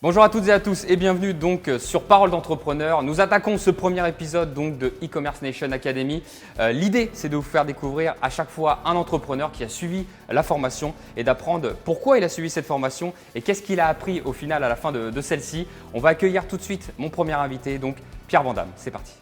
Bonjour à toutes et à tous et bienvenue donc sur Parole d'entrepreneur. Nous attaquons ce premier épisode donc de e-commerce Nation Academy. L'idée, c'est de vous faire découvrir à chaque fois un entrepreneur qui a suivi la formation et d'apprendre pourquoi il a suivi cette formation et qu'est-ce qu'il a appris au final à la fin de celle-ci. On va accueillir tout de suite mon premier invité, donc Pierre Vandamme. C'est parti.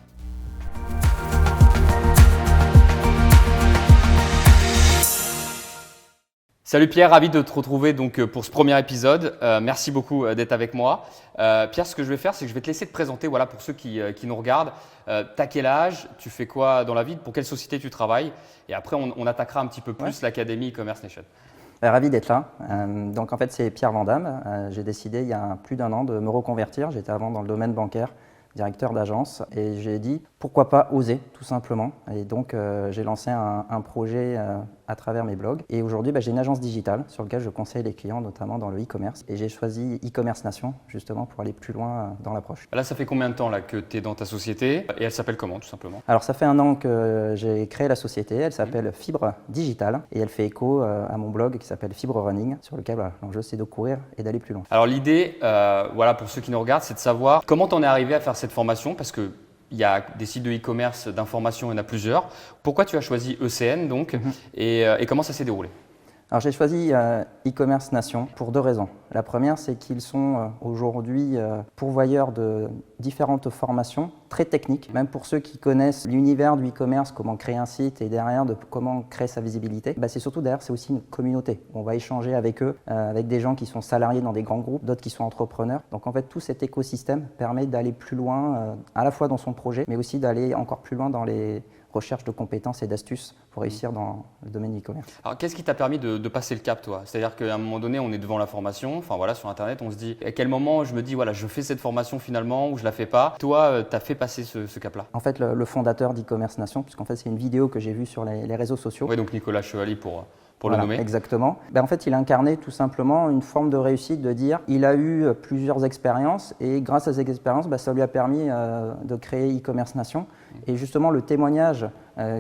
Salut Pierre, ravi de te retrouver donc pour ce premier épisode. Merci beaucoup d'être avec moi. Pierre, ce que je vais faire, c'est que je vais te laisser te présenter pour ceux qui nous regardent. T'as quel âge? Tu fais quoi dans la vie? Pour quelle société tu travailles? Et après, on attaquera un petit peu plus l'Académie e-commerce Nation. Ravi d'être là. Donc en fait, c'est Pierre Vandamme. J'ai décidé il y a plus d'un an de me reconvertir. J'étais avant dans le domaine bancaire, directeur d'agence, et j'ai dit pourquoi pas oser tout simplement. Et donc j'ai lancé un projet à travers mes blogs. Et aujourd'hui, j'ai une agence digitale sur laquelle je conseille les clients, notamment dans le e-commerce. Et j'ai choisi e-commerce Nation justement pour aller plus loin dans l'approche. Là, ça fait combien de temps là, que tu es dans ta société et elle s'appelle comment tout simplement? Alors ça fait un an que j'ai créé la société. Elle s'appelle Fibre Digital et elle fait écho à mon blog qui s'appelle Fibre Running, sur lequel l'enjeu c'est de courir et d'aller plus loin. Alors l'idée, pour ceux qui nous regardent, c'est de savoir comment tu en es arrivé à faire cette formation parce que il y a des sites de e-commerce d'information, il y en a plusieurs. Pourquoi tu as choisi ECN donc et comment ça s'est déroulé? Alors j'ai choisi e-commerce Nation pour deux raisons. La première, c'est qu'ils sont aujourd'hui pourvoyeurs de différentes formations très techniques, même pour ceux qui connaissent l'univers du e-commerce, comment créer un site et derrière comment créer sa visibilité. C'est surtout derrière, c'est aussi une communauté. On va échanger avec eux, avec des gens qui sont salariés dans des grands groupes, d'autres qui sont entrepreneurs. Donc en fait, tout cet écosystème permet d'aller plus loin, à la fois dans son projet, mais aussi d'aller encore plus loin dans les recherche de compétences et d'astuces pour réussir dans le domaine du e-commerce. Alors, qu'est-ce qui t'a permis de passer le cap, toi? C'est-à-dire qu'à un moment donné, on est devant la formation, sur Internet, on se dit à quel moment je me dis, je fais cette formation finalement ou je la fais pas. Toi, tu as fait passer ce cap-là? En fait, le fondateur d'e-commerce Nation, puisqu'en fait, c'est une vidéo que j'ai vue sur les réseaux sociaux. Oui, donc Nicolas Chevalier pour le nommer. Exactement. En fait, il a incarné tout simplement une forme de réussite de dire il a eu plusieurs expériences et grâce à ces expériences, ça lui a permis de créer e-commerce Nation. Et justement, le témoignage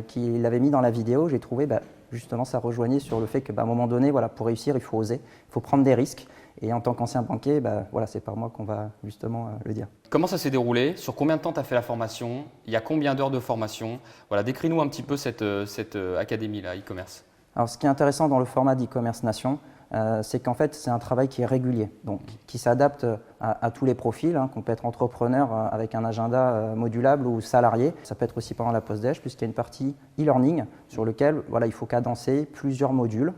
qu'il avait mis dans la vidéo, j'ai trouvé justement ça rejoignait sur le fait qu'à un moment donné, pour réussir, il faut oser, il faut prendre des risques. Et en tant qu'ancien banquier, c'est par moi qu'on va justement le dire. Comment ça s'est déroulé? Sur combien de temps tu as fait la formation? Il y a combien d'heures de formation? Décris-nous un petit peu cette académie-là, e-commerce. Alors, ce qui est intéressant dans le format d'e-commerce Nation, c'est qu'en fait, c'est un travail qui est régulier, donc qui s'adapte à tous les profils, qu'on peut être entrepreneur avec un agenda modulable ou salarié. Ça peut être aussi pendant la pause déj, puisqu'il y a une partie e-learning sur lequel il faut cadencer plusieurs modules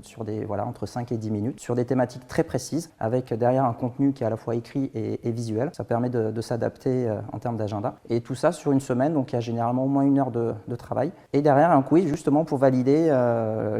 sur entre 5 et 10 minutes, sur des thématiques très précises, avec derrière un contenu qui est à la fois écrit et visuel. Ça permet de s'adapter en termes d'agenda. Et tout ça sur une semaine, donc il y a généralement au moins une heure de travail. Et derrière, un quiz justement pour valider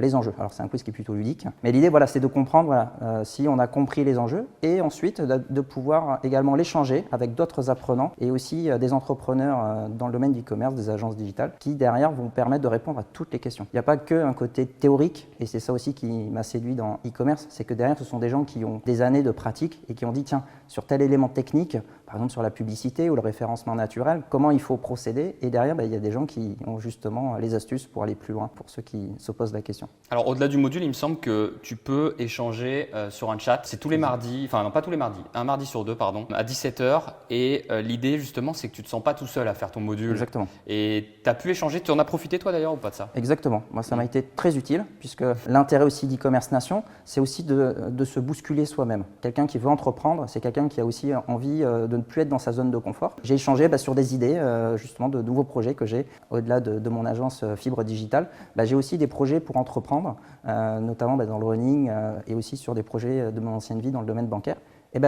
les enjeux. Alors c'est un quiz qui est plutôt ludique. Mais l'idée, c'est de comprendre si on a compris les enjeux et ensuite de pouvoir également l'échanger avec d'autres apprenants et aussi des entrepreneurs dans le domaine du e-commerce, des agences digitales qui derrière vont permettre de répondre à toutes les questions. Il n'y a pas qu'un côté théorique et c'est ça aussi qui m'a séduit dans e-commerce, c'est que derrière ce sont des gens qui ont des années de pratique et qui ont dit tiens, sur tel élément technique, par exemple sur la publicité ou le référencement naturel, comment il faut procéder et derrière il y a des gens qui ont justement les astuces pour aller plus loin pour ceux qui se posent la question. Alors au-delà du module, il me semble que tu peux échanger sur un chat. C'est tous les mardis, enfin non pas tous les mardis, un mardi sur deux à 17h et l'idée justement c'est que tu ne te sens pas tout seul à faire ton module. Exactement. Et tu as pu échanger, tu en as profité toi d'ailleurs ou pas de ça? Exactement, moi ça m'a été très utile puisque l'intérêt aussi d'e-commerce Nation c'est aussi de se bousculer soi-même. Quelqu'un qui veut entreprendre, c'est quelqu'un qui a aussi envie de ne plus être dans sa zone de confort. J'ai échangé sur des idées justement de nouveaux projets que j'ai au-delà de mon agence Fibre Digital. J'ai aussi des projets pour entreprendre, notamment dans le running et aussi sur des projets de mon ancienne vie dans le domaine bancaire. Et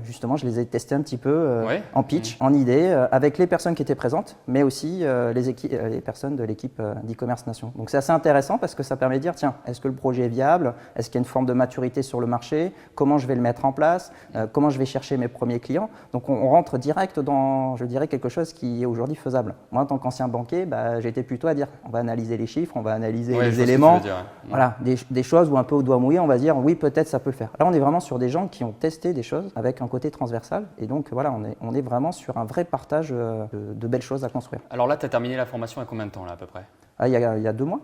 justement, je les ai testés un petit peu en pitch, en idée, avec les personnes qui étaient présentes, mais aussi les personnes de l'équipe d'e-commerce Nation. Donc c'est assez intéressant parce que ça permet de dire, tiens, est-ce que le projet est viable? Est-ce qu'il y a une forme de maturité sur le marché? Comment je vais le mettre en place? Comment je vais chercher mes premiers clients? Donc on rentre direct dans, je dirais, quelque chose qui est aujourd'hui faisable. Moi, en tant qu'ancien banquier, j'étais plutôt à dire, on va analyser les chiffres, on va analyser les éléments. Voilà, des choses où un peu au doigt mouillé, on va dire, oui, peut-être ça peut le faire. Là, on est vraiment sur des gens qui ont testé des choses choses avec un côté transversal. Et donc voilà, on est vraiment sur un vrai partage de belles choses à construire. Alors là, tu as terminé la formation il y a combien de temps là à peu près? Il y a 2 mois.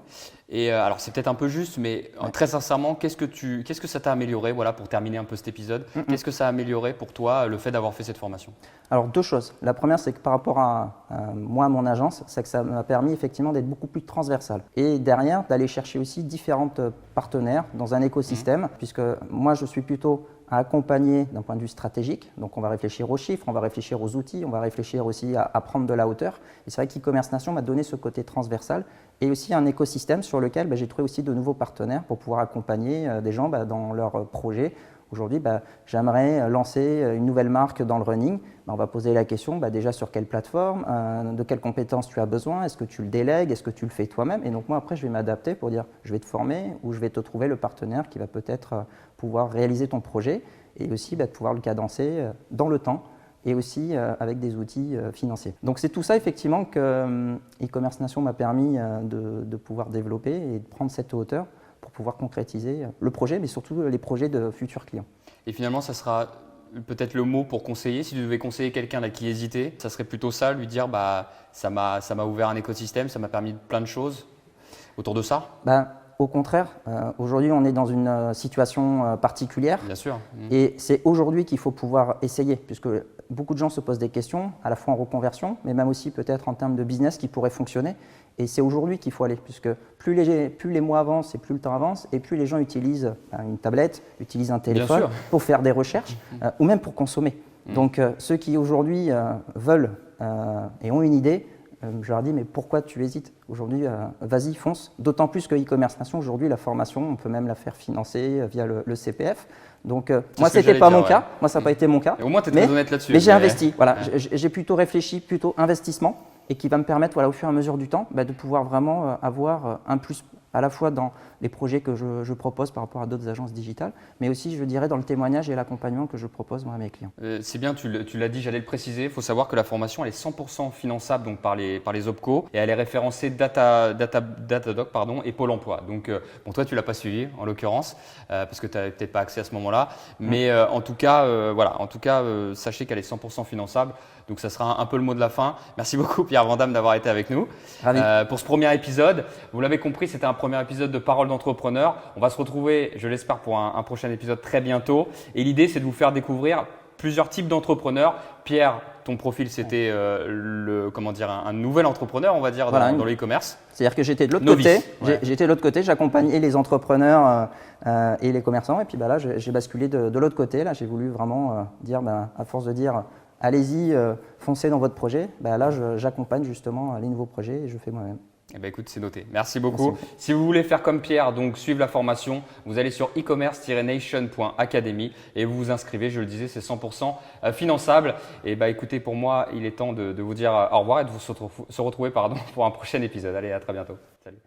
Et alors c'est peut-être un peu juste, mais très sincèrement, qu'est-ce que ça t'a amélioré, voilà, pour terminer un peu cet épisode? Qu'est-ce que ça a amélioré pour toi le fait d'avoir fait cette formation? Alors 2 choses. La première, c'est que par rapport à moi, mon agence, c'est que ça m'a permis effectivement d'être beaucoup plus transversal. Et derrière, d'aller chercher aussi différentes partenaires dans un écosystème, puisque moi, je suis plutôt à accompagner d'un point de vue stratégique. Donc on va réfléchir aux chiffres, on va réfléchir aux outils, on va réfléchir aussi à prendre de la hauteur. Et c'est vrai qu'e-commerce Nation m'a donné ce côté transversal et aussi un écosystème sur lequel j'ai trouvé aussi de nouveaux partenaires pour pouvoir accompagner des gens dans leurs projets. Aujourd'hui, j'aimerais lancer une nouvelle marque dans le running. On va poser la question déjà sur quelle plateforme, de quelles compétences tu as besoin, est-ce que tu le délègues, est-ce que tu le fais toi-même. Et donc moi après, je vais m'adapter pour dire je vais te former ou je vais te trouver le partenaire qui va peut-être pouvoir réaliser ton projet et aussi de pouvoir le cadencer dans le temps et aussi avec des outils financiers. Donc c'est tout ça effectivement que e-commerce Nation m'a permis de pouvoir développer et de prendre cette hauteur pour pouvoir concrétiser le projet, mais surtout les projets de futurs clients. Et finalement, ça sera peut-être le mot pour conseiller. Si tu devais conseiller quelqu'un là qui hésitait, ça serait plutôt ça, lui dire ça m'a ouvert un écosystème, ça m'a permis plein de choses autour de ça? Au contraire, aujourd'hui on est dans une situation particulière. Bien sûr. Et c'est aujourd'hui qu'il faut pouvoir essayer, puisque beaucoup de gens se posent des questions, à la fois en reconversion, mais même aussi peut-être en termes de business qui pourrait fonctionner. Et c'est aujourd'hui qu'il faut aller, puisque plus les mois avancent et plus le temps avance, et plus les gens utilisent une tablette, utilisent un téléphone pour faire des recherches, ou même pour consommer. Donc ceux qui aujourd'hui veulent et ont une idée, je leur dis mais pourquoi tu hésites? Aujourd'hui, vas-y, fonce. D'autant plus que e-commerce Nation, aujourd'hui, la formation, on peut même la faire financer via le CPF. Donc moi, c'était pas mon cas. Moi, ça n'a pas été mon cas. Et au moins, tu es très honnête là-dessus. Mais j'ai investi. Voilà, j'ai plutôt réfléchi, plutôt investissement, et qui va me permettre, au fur et à mesure du temps, de pouvoir vraiment avoir un plus à la fois dans les projets que je propose par rapport à d'autres agences digitales, mais aussi, je dirais, dans le témoignage et l'accompagnement que je propose moi à mes clients. C'est bien, tu l'as dit, j'allais le préciser. Il faut savoir que la formation, elle est 100% finançable donc, par les OPCO et elle est référencée Datadoc et Pôle emploi. Donc, toi, tu ne l'as pas suivi en l'occurrence parce que tu n'avais peut-être pas accès à ce moment-là. Mais en tout cas, sachez qu'elle est 100% finançable. Donc, ça sera un peu le mot de la fin. Merci beaucoup, Pierre Vandamme, d'avoir été avec nous. Pour ce premier épisode. Vous l'avez compris, c'était un premier épisode de Parole d'entrepreneur. On va se retrouver, je l'espère, pour un prochain épisode très bientôt. Et l'idée, c'est de vous faire découvrir plusieurs types d'entrepreneurs. Pierre, ton profil, c'était un nouvel entrepreneur, on va dire, dans le e-commerce. C'est-à-dire que j'étais de l'autre côté. J'étais de l'autre côté, j'accompagnais les entrepreneurs et les commerçants. Et puis là, j'ai basculé de l'autre côté. Là, j'ai voulu vraiment dire, à force de dire allez-y, foncez dans votre projet. Là, j'accompagne justement les nouveaux projets et je fais moi-même. Écoute, c'est noté. Merci beaucoup. Si vous voulez faire comme Pierre, donc suivre la formation, vous allez sur e-commerce-nation.academy et vous vous inscrivez. Je le disais, c'est 100% finançable. Et écoutez, pour moi, il est temps de vous dire au revoir et de vous se retrouver pour un prochain épisode. Allez, à très bientôt. Salut.